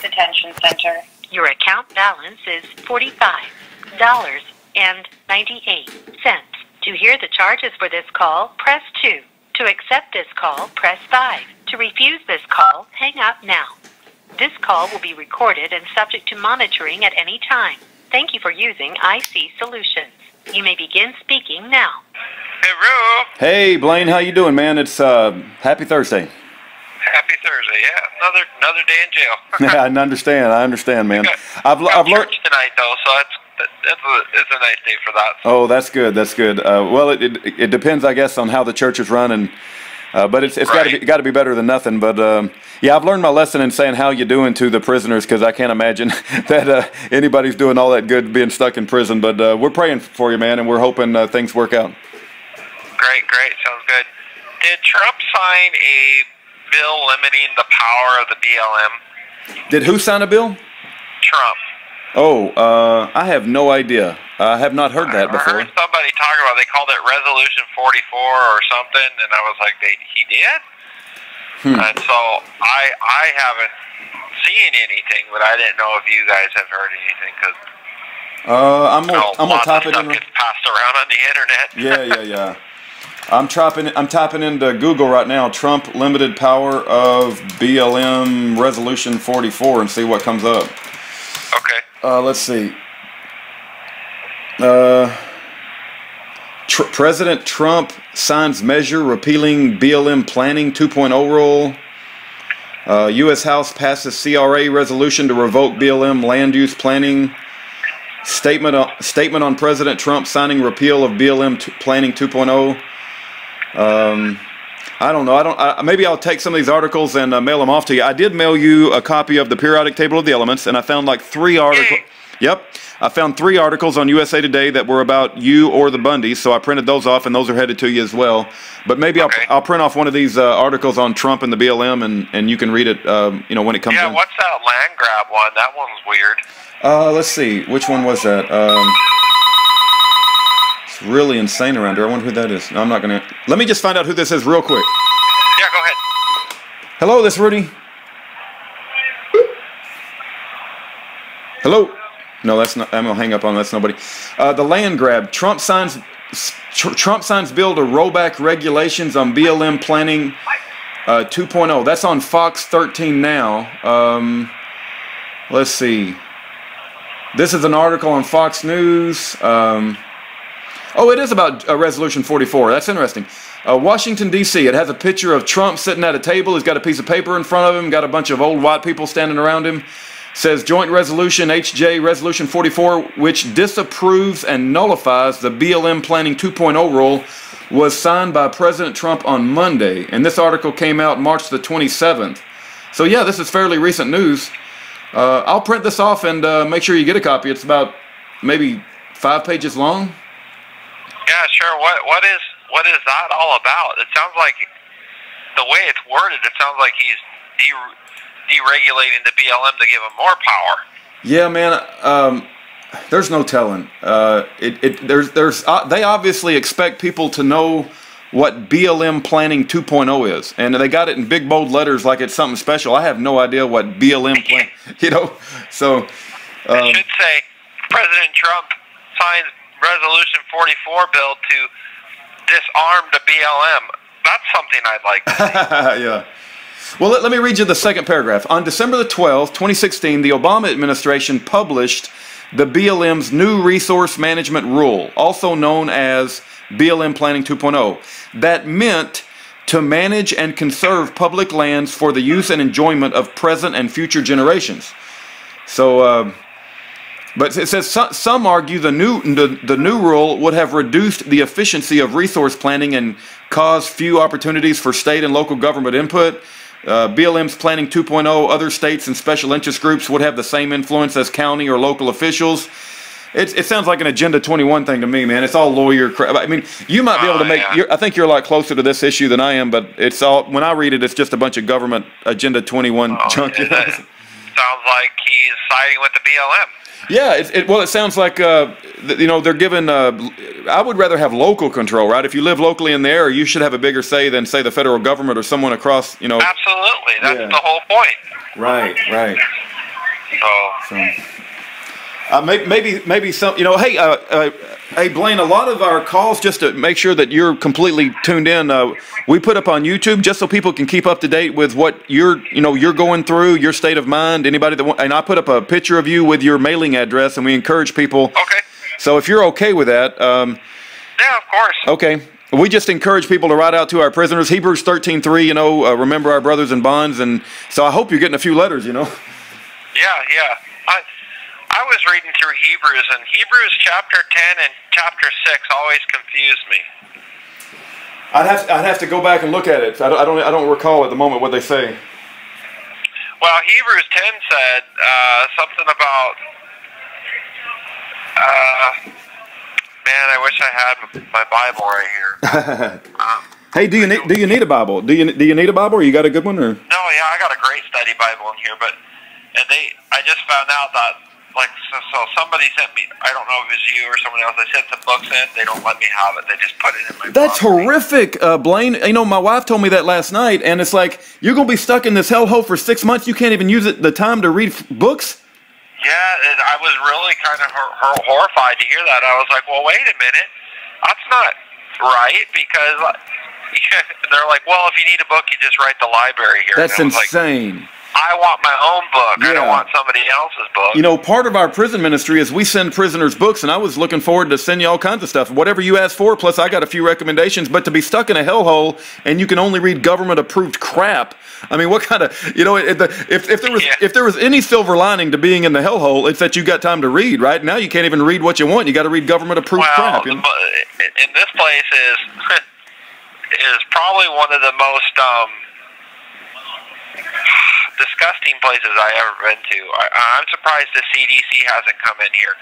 Detention Center. Your account balance is $45.98. To hear the charges for this call, press 2. To accept this call, press 5. To refuse this call, hang up now. This call will be recorded and subject to monitoring at any time. Thank you for using IC Solutions. You may begin speaking now. Hey, Ru. Hey, Blaine, how you doing, man? It's happy Thursday. Happy Thursday, yeah. Another day in jail. Yeah, I understand, man. I've learned church tonight, though, so it's a nice day for that. So. Oh, that's good. Well, it depends, I guess, on how the church is run, but it's right. got to be better than nothing. But yeah, I've learned my lesson in saying how you doing to the prisoners, because I can't imagine that anybody's doing all that good being stuck in prison. But we're praying for you, man, and we're hoping things work out. Great, sounds good. Did Trump sign a bill limiting the power of the BLM? Did who sign a bill? Trump. Oh, I have no idea. I have not heard that before. I heard somebody talk about it. They called it Resolution 44 or something, and I was like, he did? And so I haven't seen anything, but I didn't know if you guys have heard anything, because I'm gonna type it in. Gets passed around on the internet. Yeah. I'm typing into Google right now, Trump limited power of BLM Resolution 44, and see what comes up. Okay. Let's see. President Trump signs measure repealing BLM Planning 2.0 rule. U.S. House passes CRA resolution to revoke BLM land use planning. Statement on President Trump signing repeal of BLM Planning 2.0. I don't know. Maybe I'll take some of these articles and mail them off to you. I did mail you a copy of the Periodic Table of the Elements, and I found like 3 articles. Yep, I found 3 articles on USA Today that were about you or the Bundys, so I printed those off, and those are headed to you as well. But maybe I'll print off one of these articles on Trump and the BLM, and you can read it. When it comes. Yeah, in. What's that land grab one? That one's weird. Let's see. Which one was that? It's really insane around here. I wonder who that is. No, I'm not gonna. Let me just find out who this is real quick. Yeah, go ahead. Hello, this is Rudy. Hello. No, that's not. I'm gonna hang up on. That's nobody. The land grab. Trump signs bill to roll back regulations on BLM planning 2.0. That's on Fox 13 now. Let's see. This is an article on Fox News. Oh, it is about Resolution 44. That's interesting. Washington, D.C. It has a picture of Trump sitting at a table. He's got a piece of paper in front of him, got a bunch of old white people standing around him. Says Joint Resolution HJ Resolution 44, which disapproves and nullifies the BLM Planning 2.0 rule, was signed by President Trump on Monday. And this article came out March the 27th. So yeah, this is fairly recent news. I'll print this off and make sure you get a copy. It's about maybe 5 pages long. Yeah, sure. What is that all about? It sounds like the way it's worded. It sounds like he's deregulating the BLM to give him more power. Yeah, man. There's no telling. They obviously expect people to know what BLM Planning 2.0 is, and they got it in big bold letters like it's something special. I have no idea what BLM plan, So it should say President Trump signs Resolution 44 bill to disarm the BLM. That's something I'd like to see. Yeah. Well, let me read you the second paragraph. On December the 12th, 2016, the Obama administration published the BLM's new resource management rule, also known as BLM Planning 2.0, that meant to manage and conserve public lands for the use and enjoyment of present and future generations. So, but it says some argue the new rule would have reduced the efficiency of resource planning and caused few opportunities for state and local government input. BLM's Planning 2.0, other states and special interest groups would have the same influence as county or local officials. It sounds like an Agenda 21 thing to me, man. It's all lawyer crap. I mean, you might be able to make. Yeah. I think you're a lot closer to this issue than I am, but it's all. When I read it, it's just a bunch of government Agenda 21 junk. Sounds like he's siding with the BLM. Yeah, it sounds like they're given. I would rather have local control, right? If you live locally in the area, you should have a bigger say than, say, the federal government or someone across. Absolutely, that's the whole point. Right. Maybe some, hey Blaine, a lot of our calls, just to make sure that you're completely tuned in, we put up on YouTube just so people can keep up to date with what you're going through, your state of mind. Anybody and I put up a picture of you with your mailing address, and we encourage people. Okay. So if you're okay with that, yeah, of course. Okay. We just encourage people to write out to our prisoners. Hebrews 13:3, remember our brothers in bonds, and so I hope you're getting a few letters, Yeah. I was reading through Hebrews, and Hebrews chapter 10 and chapter 6 always confused me. I'd have to go back and look at it. I don't recall at the moment what they say. Well, Hebrews 10 said something about. Man, I wish I had my Bible right here. Hey, do you need a Bible? Do you need a Bible, or you got a good one, or? No, yeah, I got a great study Bible in here, I just found out that, so somebody sent me, I don't know if it was you or someone else, they sent some books in, they don't let me have it, they just put it in my That's pocket. horrific, Blaine. My wife told me that last night, and it's like, you're going to be stuck in this hellhole for 6 months, you can't even use the time to read books? Yeah, I was really kind of horrified to hear that. I was like, well, wait a minute, that's not right, because they're like, well, if you need a book, you just write the library here. That's insane. I want my own book. Yeah. I don't want somebody else's book. Part of our prison ministry is we send prisoners books, and I was looking forward to send you all kinds of stuff. Whatever you ask for, plus I got a few recommendations. But to be stuck in a hellhole and you can only read government-approved crap, I mean, what kind of, if there was any silver lining to being in the hellhole, it's that you got time to read, right? Now you can't even read what you want. You got to read government-approved crap. In this place is probably one of the most disgusting places I ever been to. I'm surprised the CDC hasn't come in here.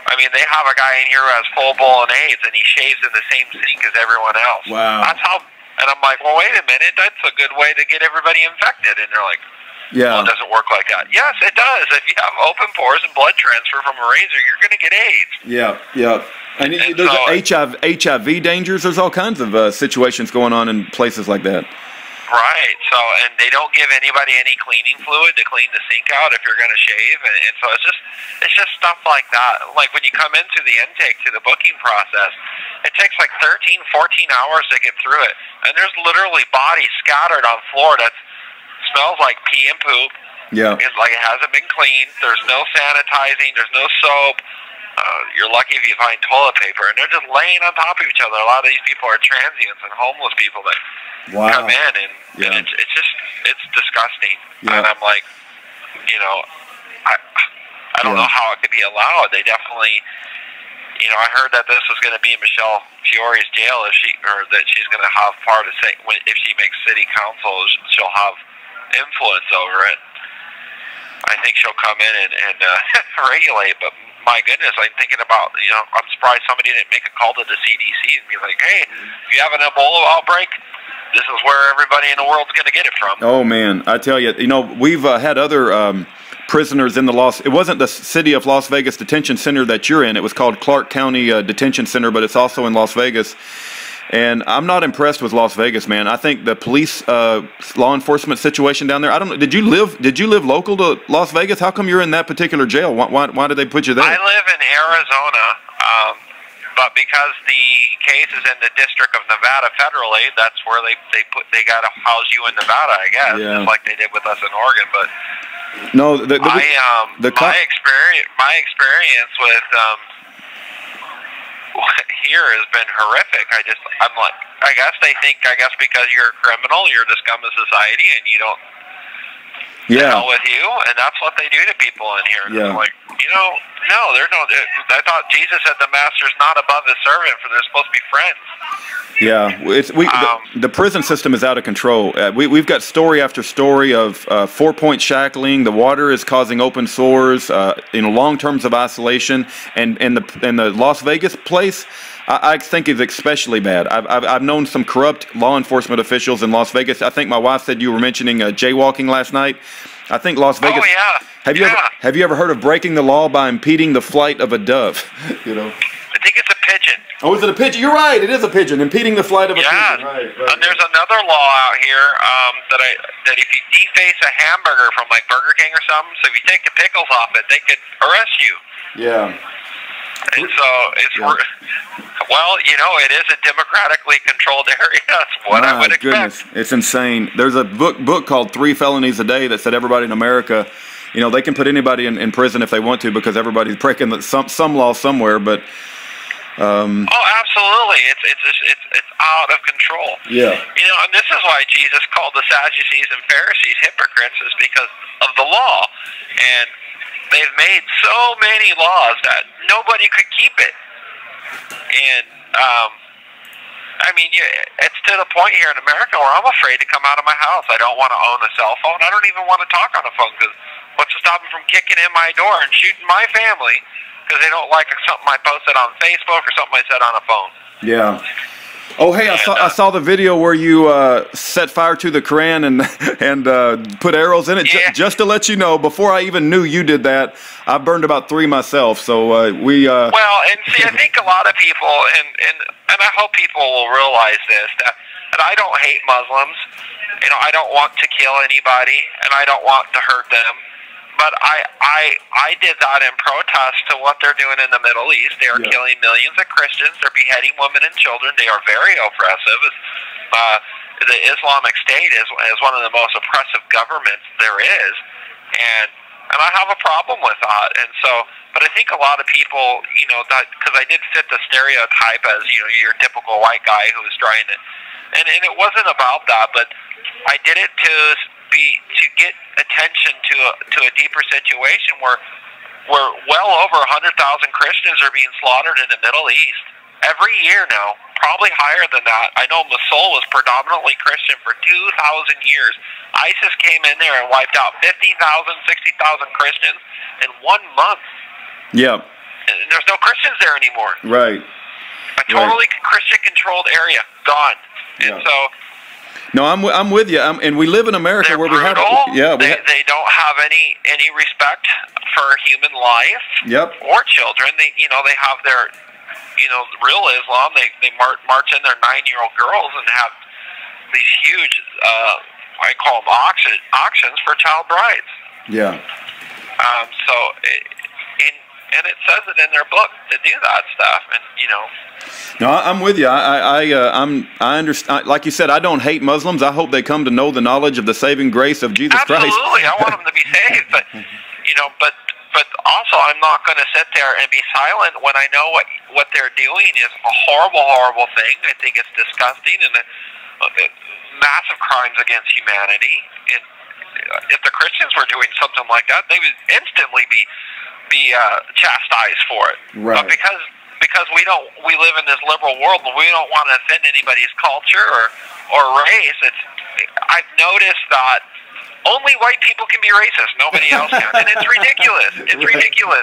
I mean, they have a guy in here who has full-blown AIDS, and he shaves in the same sink as everyone else. Wow. That's how. And I'm like, well, wait a minute, that's a good way to get everybody infected. And they're like, yeah, well, it doesn't work like that. Yes, it does. If you have open pores and blood transfer from a razor, you're going to get AIDS. Yeah. And there's HIV dangers. There's all kinds of situations going on in places like that. Right. So, and they don't give anybody any cleaning fluid to clean the sink out if you're going to shave, and so it's just stuff like that. Like when you come into the intake to the booking process, it takes like 13, 14 hours to get through it, and there's literally bodies scattered on floor that smells like pee and poop. Yeah. It's like it hasn't been cleaned. There's no sanitizing. There's no soap. You're lucky if you find toilet paper, and they're just laying on top of each other. A lot of these people are transients and homeless people that come in, and it's disgusting. Yeah. And I'm like, I don't know how it could be allowed. They definitely, I heard that this was going to be in Michelle Fiore's jail that she's going to have part of if she makes city council, she'll have influence over it. I think she'll come in and regulate, but my goodness, I'm thinking about, I'm surprised somebody didn't make a call to the CDC and be like, hey, if you have an Ebola outbreak, this is where everybody in the world's going to get it from. Oh, man, I tell you, we've had other prisoners in it wasn't the city of Las Vegas detention center that you're in. It was called Clark County Detention Center, but it's also in Las Vegas. And I'm not impressed with Las Vegas, man. I think the police, law enforcement situation down there. I don't know. Did you live local to Las Vegas? How come you're in that particular jail? Why did they put you there? I live in Arizona, but because the case is in the District of Nevada federally, that's where they got to house you in Nevada, I guess, just like they did with us in Oregon. But no, my experience with here has been horrific. I'm like, I guess because you're a criminal, you're the scum of society, and you don't hell with you, and that's what they do to people in here. Yeah. They're like, no, there's no. I thought Jesus said the master's not above his servant, for they're supposed to be friends. Yeah, the prison system is out of control. We've got story after story of 4-point shackling. The water is causing open sores. Long terms of isolation, and the Las Vegas place, I think is especially bad. I've known some corrupt law enforcement officials in Las Vegas. I think my wife said you were mentioning jaywalking last night. I think Las Vegas. Oh yeah. Have you ever heard of breaking the law by impeding the flight of a dove? I think it's a pigeon. Oh, is it a pigeon? You're right. It is a pigeon, impeding the flight of a pigeon. Right. And there's another law out here that if you deface a hamburger from like Burger King or something, so if you take the pickles off it, they could arrest you. Yeah. And so it's well, you know, it is a democratically controlled area. That's what I would expect. Goodness, it's insane. There's a book called 3 Felonies a Day that said everybody in America, you know, they can put anybody in prison if they want to because everybody's breaking some law somewhere. But oh, absolutely, it's out of control. Yeah. You know, and this is why Jesus called the Sadducees and Pharisees hypocrites, is because of the law. And they've made so many laws that nobody could keep it. And I mean, it's to the point here in America where I'm afraid to come out of my house. I don't want to own a cell phone. I don't even want to talk on the phone because what's to stop them from kicking in my door and shooting my family because they don't like something I posted on Facebook or something I said on a phone. Yeah. Oh, hey, I saw the video where you set fire to the Quran and put arrows in it. Yeah. Just to let you know, before I even knew you did that, I burned about 3 myself. So we. Well, and see, I think a lot of people, and I hope people will realize this, that I don't hate Muslims. You know, I don't want to kill anybody, and I don't want to hurt them. But I did that in protest to what they're doing in the Middle East. They are killing millions of Christians. They're beheading women and children. They are very oppressive. The Islamic State is one of the most oppressive governments there is, and I have a problem with that. And so, but I think a lot of people, you know, that because I did fit the stereotype as, you know, your typical white guy who was trying to, and it wasn't about that, but I did it to get attention to a deeper situation where well over 100,000 Christians are being slaughtered in the Middle East every year now, probably higher than that. I know Mosul was predominantly Christian for 2,000 years. ISIS came in there and wiped out 50,000, 60,000 Christians in 1 month. Yeah. And there's no Christians there anymore. Right. A totally Christian-controlled area, gone. And so. No, I'm with you. And we live in America where brutal. we have. Yeah. They don't have any respect for human life. Yep. Or children. They have their, real Islam. They march in their 9-year-old girls and have these huge, I call them auctions for child brides. Yeah. And it says it in their book to do that stuff, and No, I'm with you. I understand. Like you said, I don't hate Muslims. I hope they come to know the knowledge of the saving grace of Jesus Christ. Absolutely, I want them to be saved, but but also I'm not going to sit there and be silent when I know what they're doing is a horrible thing. I think it's disgusting and massive crimes against humanity. And if the Christians were doing something like that, they would instantly be chastised for it. Right. But because we live in this liberal world and we don't want to offend anybody's culture or race, I've noticed that only white people can be racist. Nobody else can. And it's ridiculous. It's ridiculous.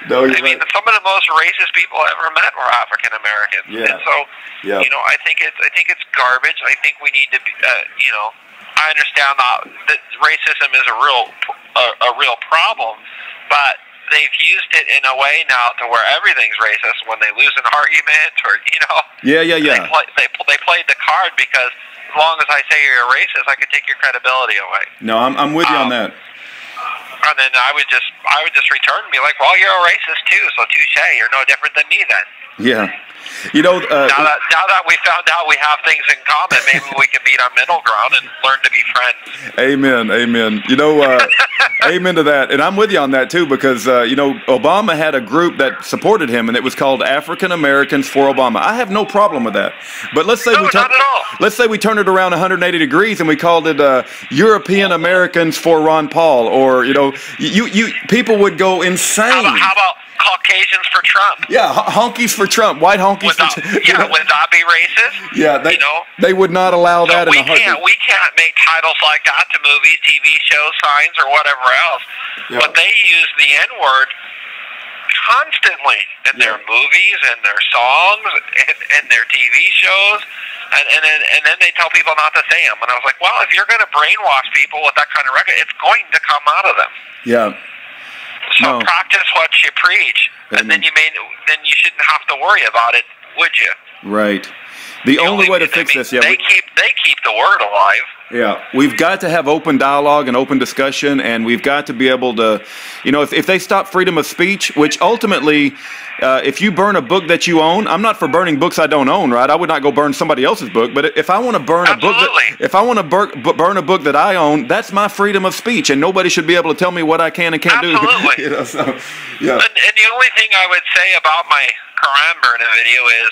No, I mean, some of the most racist people I ever met were African Americans. Yeah. And so, I think it's garbage. I think we need to be, I understand that racism is a real problem, but they've used it in a way now to where everything's racist when they lose an argument or, Yeah. They played the card because as long as I say you're a racist, I can take your credibility away. No, I'm with you on that. And then I would just return and be like, well, you're a racist too, so touche. You're no different than me then. Yeah. Now that we found out we have things in common, maybe we can meet on middle ground and learn to be friends. Amen. Amen to that. And I'm with you on that too, because Obama had a group that supported him, and it was called African Americans for Obama. I have no problem with that. But let's say let's say we turn it around 180 degrees and we called it European Americans for Ron Paul, or you people would go insane. How about Caucasians for Trump? Yeah, honkies for Trump, white honkies for Trump. Yeah, would that be racist? Yeah, they would not allow that in a heartbeat. We can't make titles like that to movies, TV shows, signs, or whatever else. Yeah. But they use the N-word constantly in their movies and their songs and their TV shows, and then they tell people not to say them. And I was like, well, if you're going to brainwash people with that kind of record, it's going to come out of them. Yeah. So No. practice what you preach, and then then you shouldn't have to worry about it, would you? Right. The only way to fix this, yeah. They keep the word alive. Yeah, we've got to have open dialogue and open discussion, and we've got to be able to, if they stop freedom of speech, which ultimately, if you burn a book that you own, I'm not for burning books I don't own, right? I would not go burn somebody else's book, but if I want to burn a book, if I want to burn a book that I own, that's my freedom of speech, and nobody should be able to tell me what I can and can't do. Absolutely. Yeah. And the only thing I would say about my Quran burning video is,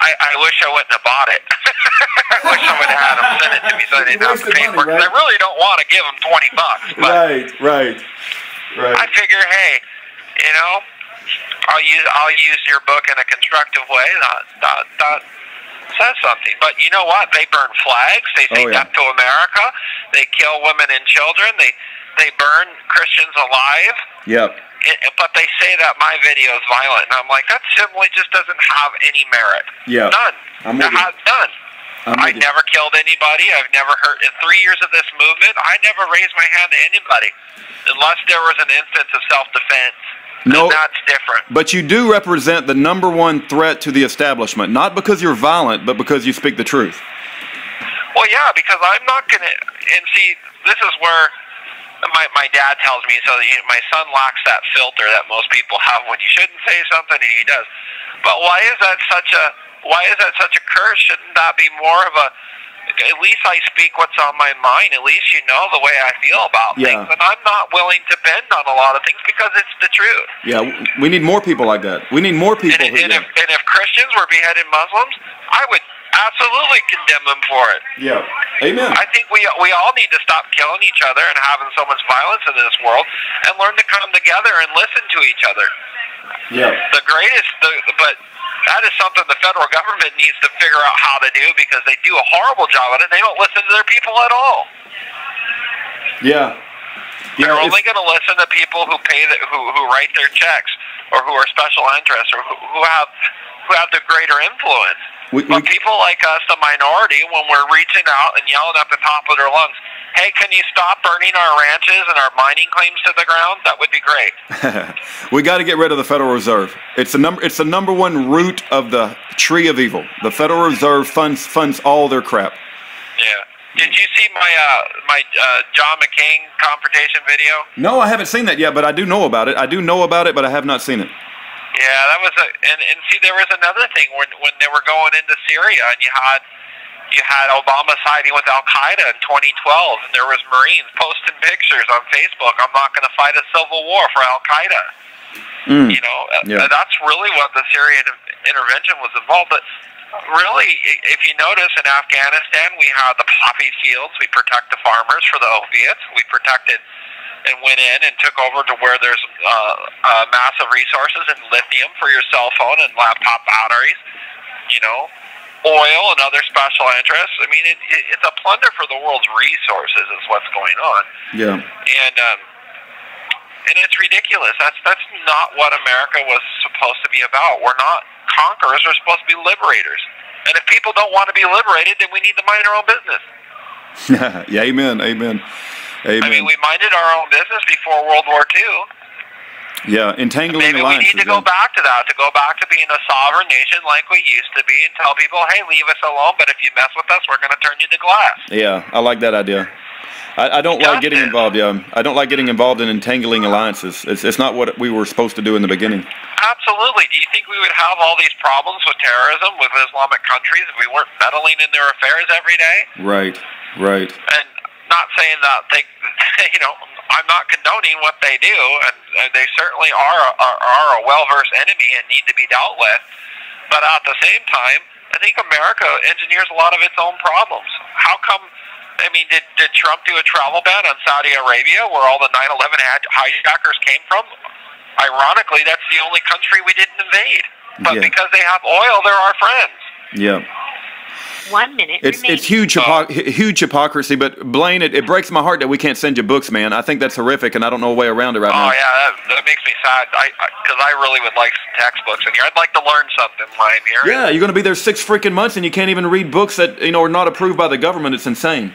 I wish I wouldn't have bought it. I wish I would have had them send it to me so I didn't have to pay for it. Right? I really don't want to give them $20. But right. I figure, hey, I'll use your book in a constructive way. That says something. But you know what? They burn flags. They say death to America. They kill women and children. They burn Christians alive. Yep. But they say that my video is violent, and I'm like, that simply just doesn't have any merit. Yeah. None. It has none. I never killed anybody. I've never hurt. In 3 years of this movement, I never raised my hand to anybody, unless there was an instance of self-defense. No, that's different. But you do represent the #1 threat to the establishment, not because you're violent, but because you speak the truth. Well, yeah, because I'm not going to, and see, this is where my dad tells me, so my son lacks that filter that most people have when you shouldn't say something, and he does. But why is that such a curse? Shouldn't that be more of a, at least I speak what's on my mind. At least you know the way I feel about things, and I'm not willing to bend on a lot of things because it's the truth. Yeah, we need more people like that. We need more people. And if Christians were beheading Muslims, I would absolutely condemn them for it. Yeah, amen. I think we all need to stop killing each other and having so much violence in this world, and learn to come together and listen to each other. Yeah. But that is something the federal government needs to figure out how to do, because they do a horrible job at it. And they don't listen to their people at all. Yeah. They're only going to listen to people who who write their checks, or who are special interests, or who have the greater influence. But people like us, the minority, when we're reaching out and yelling at the top of their lungs, hey, can you stop burning our ranches and our mining claims to the ground? That would be great. We got to get rid of the Federal Reserve. It's the #1 root of the tree of evil. The Federal Reserve funds all their crap. Yeah. Did you see my John McCain confrontation video? No, I haven't seen that yet, but I do know about it. But I have not seen it. Yeah, that was and see, there was another thing when they were going into Syria, and you had Obama siding with Al Qaeda in 2012, and there was Marines posting pictures on Facebook. I'm not going to fight a civil war for Al Qaeda. That's really what the Syrian intervention was involved. But really, if you notice, in Afghanistan, we had the poppy fields. We protect the farmers for the opiates. We protected and went in and took over to where there's massive resources and lithium for your cell phone and laptop batteries, oil and other special interests. I mean, it's a plunder for the world's resources is what's going on. Yeah. And it's ridiculous. That's not what America was supposed to be about. We're not conquerors. We're supposed to be liberators. And if people don't want to be liberated, then we need to mind our own business. Yeah, amen. I mean, we minded our own business before World War II. Yeah, entangling alliances. Maybe we need to go back to that, to go back to being a sovereign nation like we used to be, and tell people, hey, leave us alone, but if you mess with us, we're going to turn you to glass. Yeah, I like that idea. I don't like getting involved, I don't like getting involved in entangling alliances. It's not what we were supposed to do in the beginning. Absolutely. Do you think we would have all these problems with terrorism, with Islamic countries, if we weren't meddling in their affairs every day? Right. And not saying that I'm not condoning what they do, and they certainly are a well-versed enemy and need to be dealt with. But at the same time, I think America engineers a lot of its own problems. How come? I mean, did Trump do a travel ban on Saudi Arabia, where all the 9/11 hijackers came from? Ironically, that's the only country we didn't invade. But because they have oil, they're our friends. Yeah. 1 minute remaining. It's huge hypocrisy, but Blaine, it breaks my heart that we can't send you books, man. I think that's horrific, and I don't know a way around it right now. Oh, yeah, that makes me sad, because I really would like some textbooks in here. I'd like to learn something while I'm here. Yeah, you're going to be there 6 freaking months, and you can't even read books that are not approved by the government. It's insane.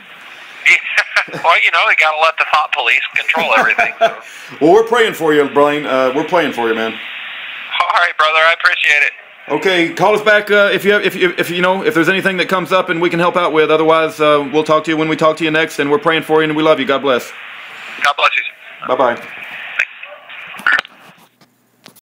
Well, you know, they got to let the thought police control everything. So. Well, we're praying for you, Blaine. We're praying for you, man. All right, brother. I appreciate it. Okay, call us back if there's anything that comes up and we can help out with. Otherwise, we'll talk to you when we talk to you next. And we're praying for you and we love you. God bless. God bless you. Bye bye.